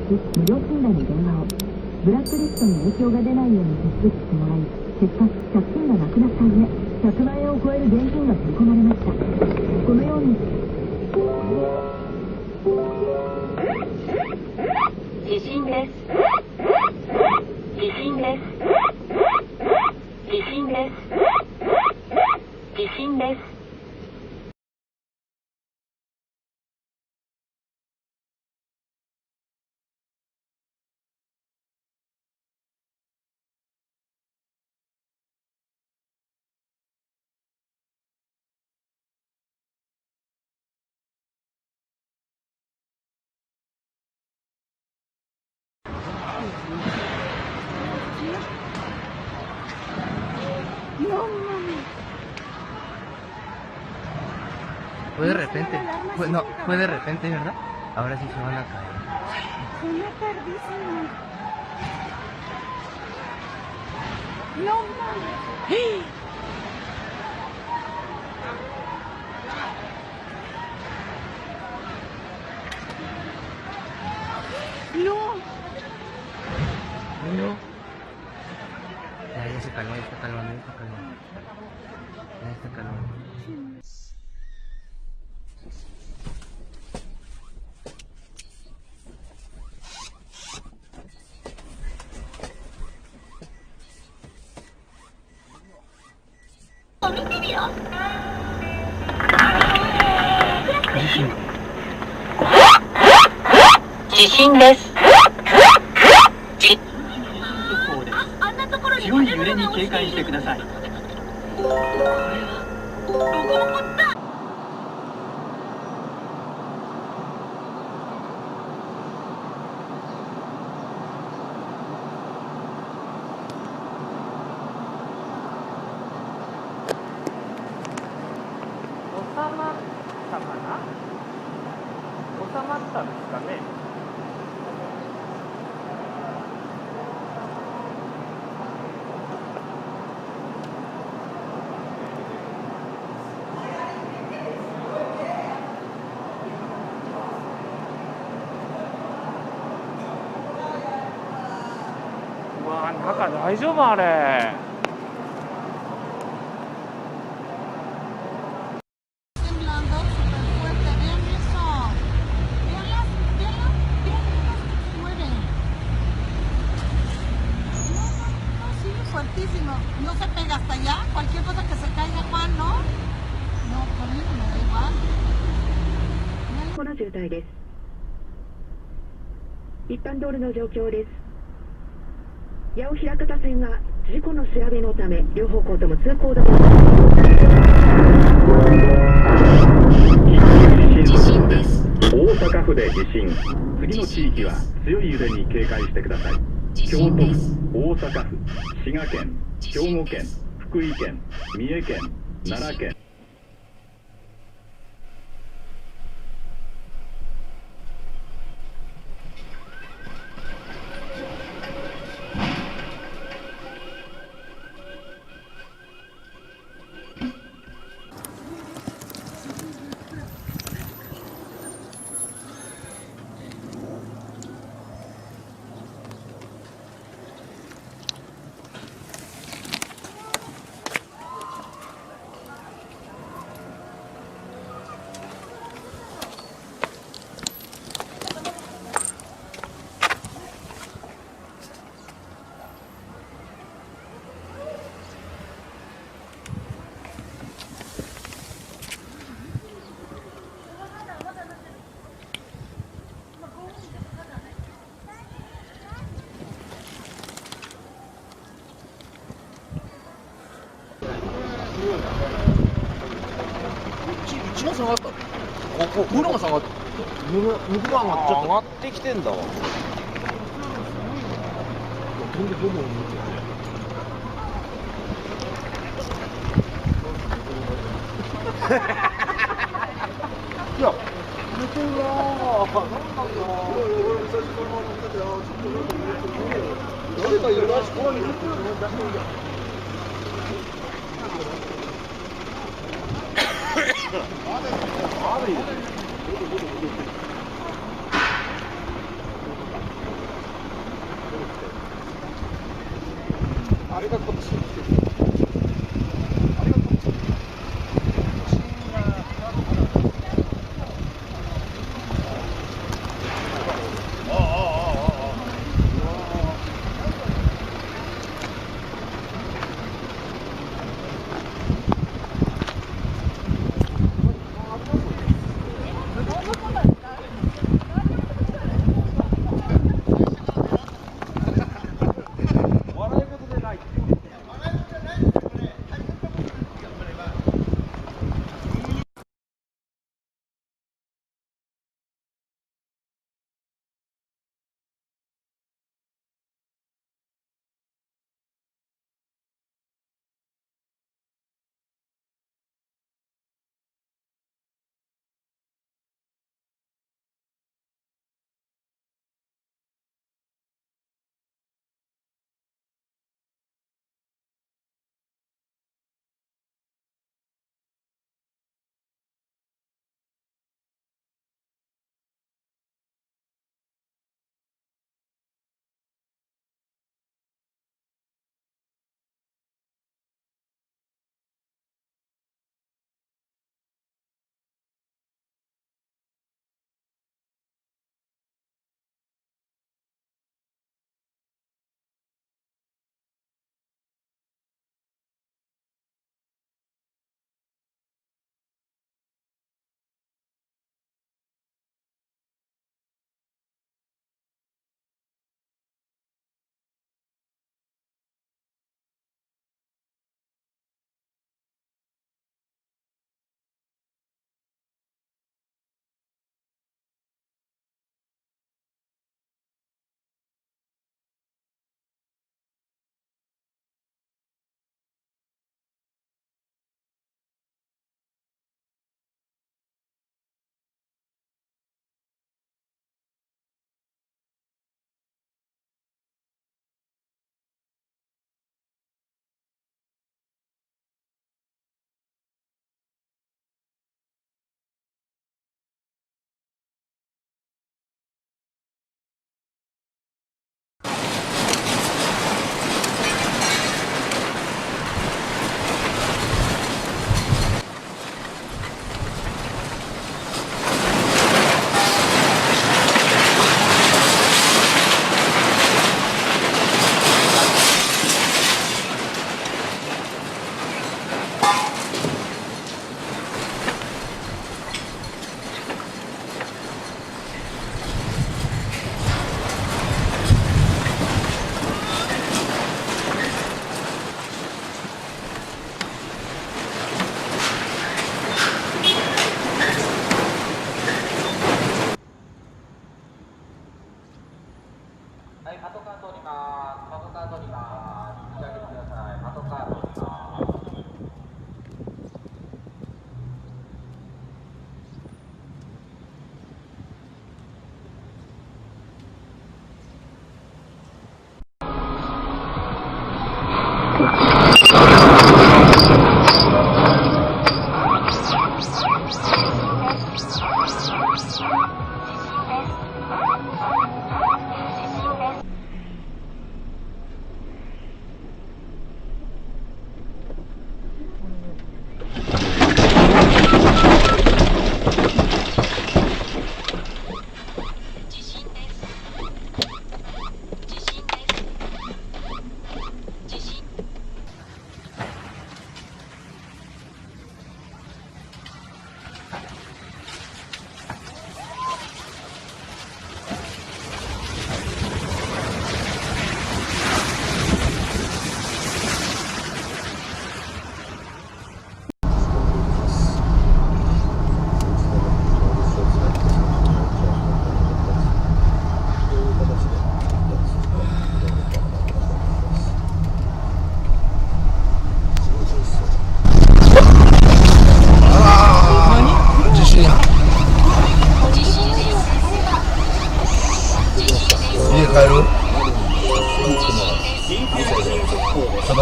無料診断に電話を。ブラックリストに影響が出ないように手続きしてもらい、結果借金がなくなった上、100万円を超える現金が振り込まれました。このように地震です。地震です。地震です。地震です。Fue de repente, no, fue de repente, ¿verdad? Ahora sí se van a caer. Suena tardísimo. No mames. No. No. Ya se calmó, ya está calmando, ya está calmando. Ya está calmando. Jishinです。強い揺れに警戒してください。収まったんですかね。うわー、中大丈夫あれ。Fuertísimo, no se pega hasta allá, cualquier cosa que se caiga, Juan, ¿no? No, conmigo me da igual. この渋滞です。一般道路の状況です。矢を開く車線は事故の調べのため両方向とも通行止め。地震です。大阪府で地震。次の地域は強い揺れに警戒してください。京都府、大阪府、滋賀県、兵庫県、福井県、三重県、奈良県。ちも下がった。ここ室が下がった。向こうが上がっちゃった。上がってきてんだわ。飛んでほぼいや、寝てるなぁ。なんなんだ。俺最初から乗ってたよ。ちょっと誰かいるらしい。これ見てる。あれ。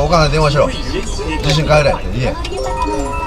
お母さんに電話しろ。地震帰れって言え。